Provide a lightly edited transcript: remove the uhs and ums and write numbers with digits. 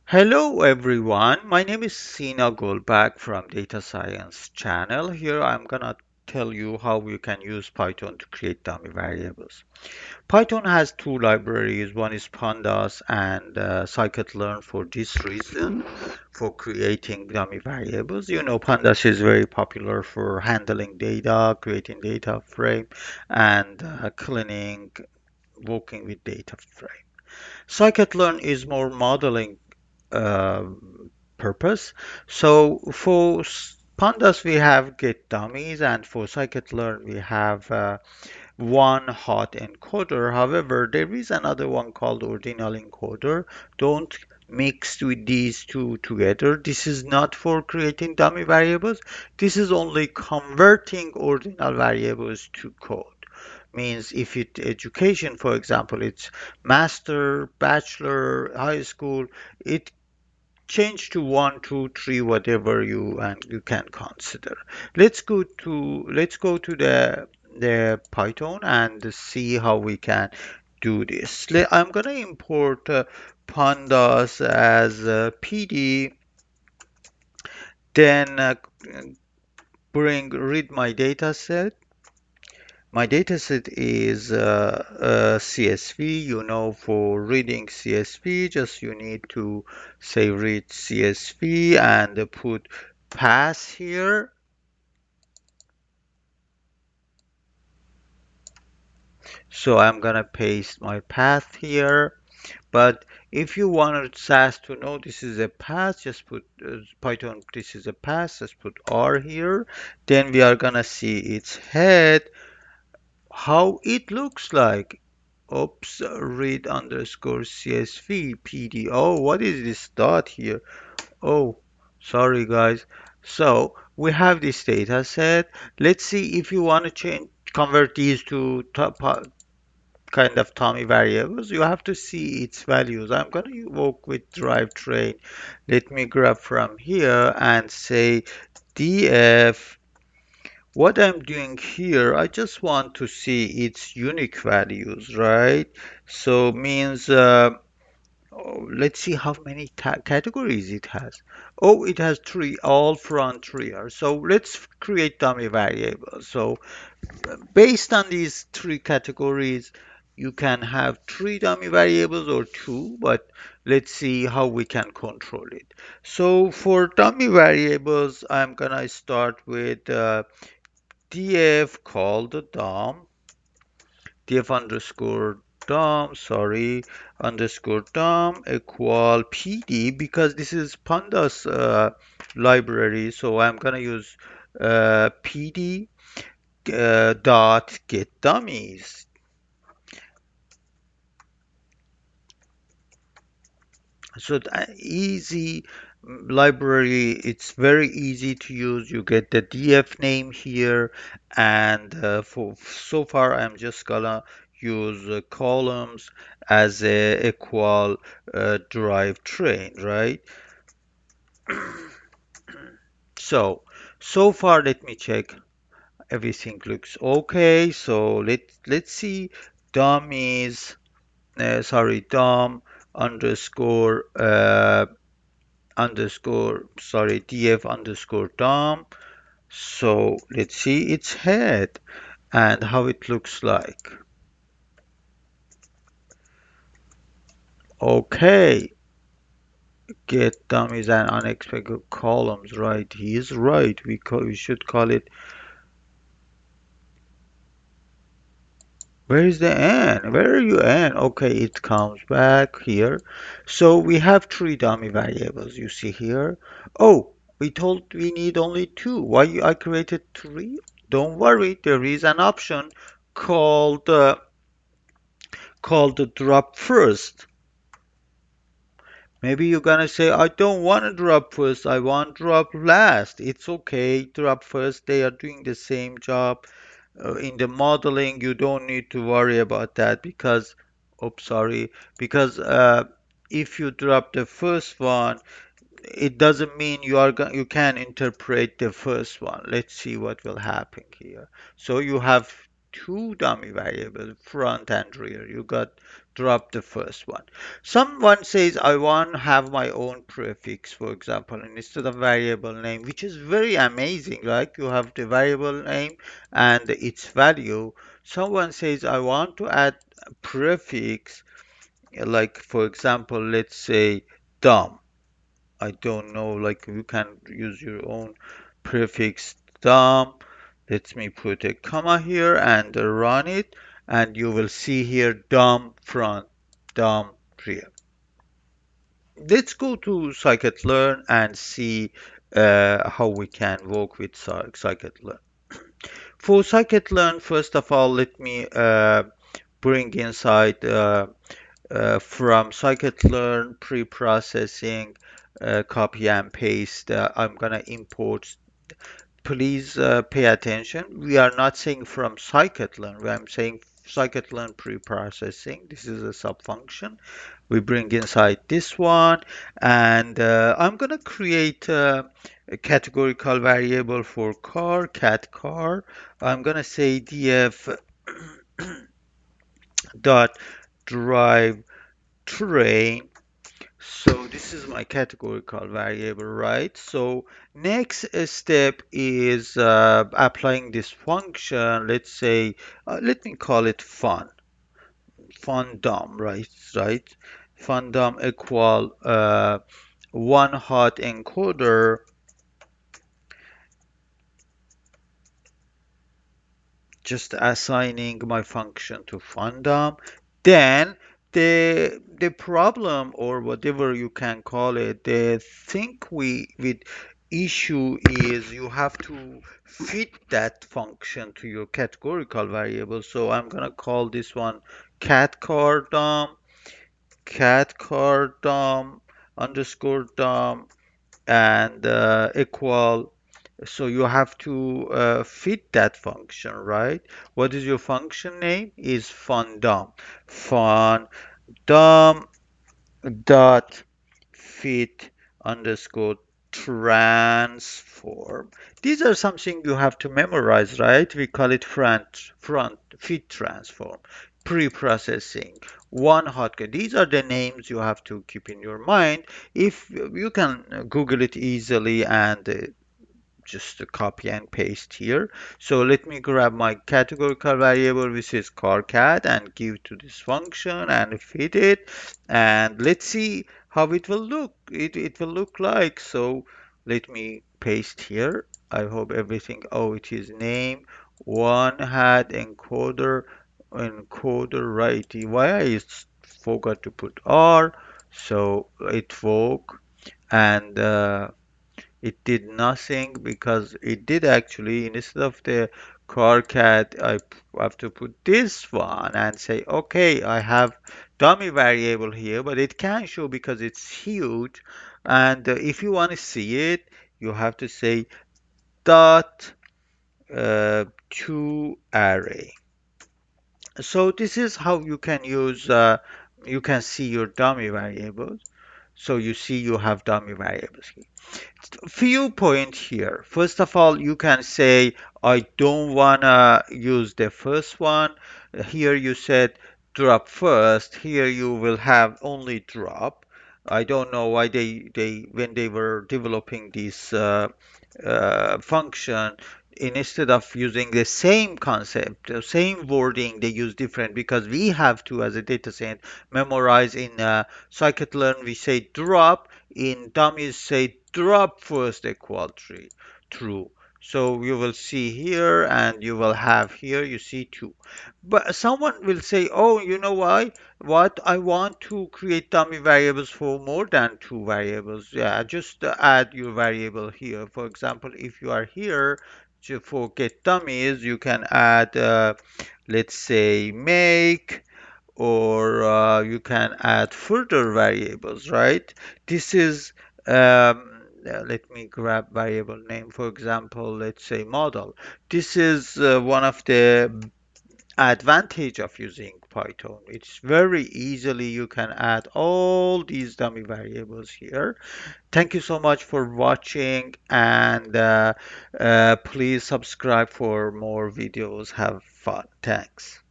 Hello everyone, my name is Sina Golbak from Data Science channel. Here I'm gonna tell you how you can use Python to create dummy variables. Python has two libraries, one is Pandas and scikit-learn for this reason, for creating dummy variables. You know, Pandas is very popular for handling data, creating data frame, and cleaning, working with data frame. Scikit-learn is more modeling uh, purpose. So for pandas we have get dummies, and for scikit-learn we have one hot encoder. However, there is another one called ordinal encoder. Don't mix with these two together. This is not for creating dummy variables. This is only converting ordinal variables to code. Means if it education, for example, it's master, bachelor, high school, it change to one, two, three, whatever you can consider. Let's go to the Python and see how we can do this. I'm gonna import pandas as PD, then bring read my data set. My dataset is CSV. You know, for reading CSV, just you need to say read CSV and put pass here. So I'm gonna paste my path here. But if you wanted SAS to know this is a path, just put Python, this is a path, just put R here. Then we are gonna see its head, how it looks like. Oops, read underscore CSV PD. Oh, what is this dot here? Oh, sorry guys. So we have this data set. Let's see if you want to change, convert these to kind of Tommy variables. You have to see its values. I'm going to work with drivetrain. Let me grab from here and say df. What I'm doing here, I just want to see its unique values, right? So means, oh, let's see how many categories it has. Oh, it has three, all front rear. So let's create dummy variables. So based on these three categories, you can have three dummy variables or two, but let's see how we can control it. So for dummy variables, I'm gonna start with df called df underscore sorry, underscore dom equal pd, because this is pandas library, so I'm gonna use pd dot get dummies. So easy library, it's very easy to use. You get the df name here, and for so far I'm just gonna use columns as a equal drivetrain, right? So far let me check, everything looks okay. So let's see dummies, sorry, dom underscore sorry, df underscore dom. So let's see its head and how it looks like. Okay, get dummies and unexpected columns, right? He is right. We should call it. Where is the n? Where are you n? Okay, it comes back here. So we have three dummy variables, you see here. Oh, we told we need only two. Why I created three? Don't worry, there is an option called called the drop first. Maybe you're gonna say, I don't want to drop first, I want drop last. It's okay, drop first. They are doing the same job. In the modeling, you don't need to worry about that because, oops, sorry, because if you drop the first one, it doesn't mean you can interpret the first one. Let's see what will happen here. So you have two dummy variables, front and rear. You got drop the first one. Someone says, I want to have my own prefix, for example, and instead of variable name, which is very amazing, right? You have the variable name and its value. Someone says, I want to add a prefix, like, for example, let's say dumb. I don't know, like you can use your own prefix dumb. Let me put a comma here and run it, and you will see here dumb front, dumb rear. Let's go to scikit-learn and see how we can work with scikit-learn. For scikit-learn, first of all, let me bring inside from scikit-learn pre-processing, copy and paste. I'm gonna import. Please pay attention. We are not saying from scikit-learn. I'm saying scikit-learn pre-processing. This is a subfunction. We bring inside this one, and I'm gonna create a categorical variable for car, cat car. I'm gonna say df dot drive train. So this is my categorical variable, right? So next step is applying this function. Let's say, let me call it fun, fundum, right? Right? Fundum equal one hot encoder, just assigning my function to fundum. Then the problem, or whatever you can call it, the thing we with issue is you have to fit that function to your categorical variable. So I'm gonna call this one cat car dom, cat car dom underscore dom, and equal. So you have to fit that function, right? What is your function name? Is fundum. Fundum dot fit underscore transform. These are something you have to memorize, right? We call it front fit transform, pre-processing, one hotkey. These are the names you have to keep in your mind. If you can Google it easily and just a copy and paste here. So let me grab my categorical variable, which is car cat, and give to this function and feed it. And let's see how it will look. It will look like. So let me paste here. I hope everything. Oh, it is name. One had encoder right. Why I forgot to put R. So it woke and it did nothing because it did actually, instead of the car cat, have to put this one and say, okay, I have dummy variable here, but it can show because it's huge. And if you want to see it, you have to say dot to array. So this is how you can use, you can see your dummy variables. So you see you have dummy variables here. Few points here. First of all, you can say, I don't wanna use the first one. Here you said drop first. Here you will have only drop. I don't know why they when they were developing this function, instead of using the same concept, the same wording, they use different because we have to, as a data scientist, memorize in scikit-learn. We say drop, in dummies say drop first equal true. So you will see here and you will have here, you see two. But someone will say, oh, you know why? What I want to create dummy variables for more than two variables. Yeah, just add your variable here. For example, if you are here for get dummies, you can add, let's say, make, or you can add further variables, right? This is, let me grab variable name, for example, let's say model. This is one of the advantage of using Python. It's very easily you can add all these dummy variables here. Thank you so much for watching, and please subscribe for more videos. Have fun. Thanks.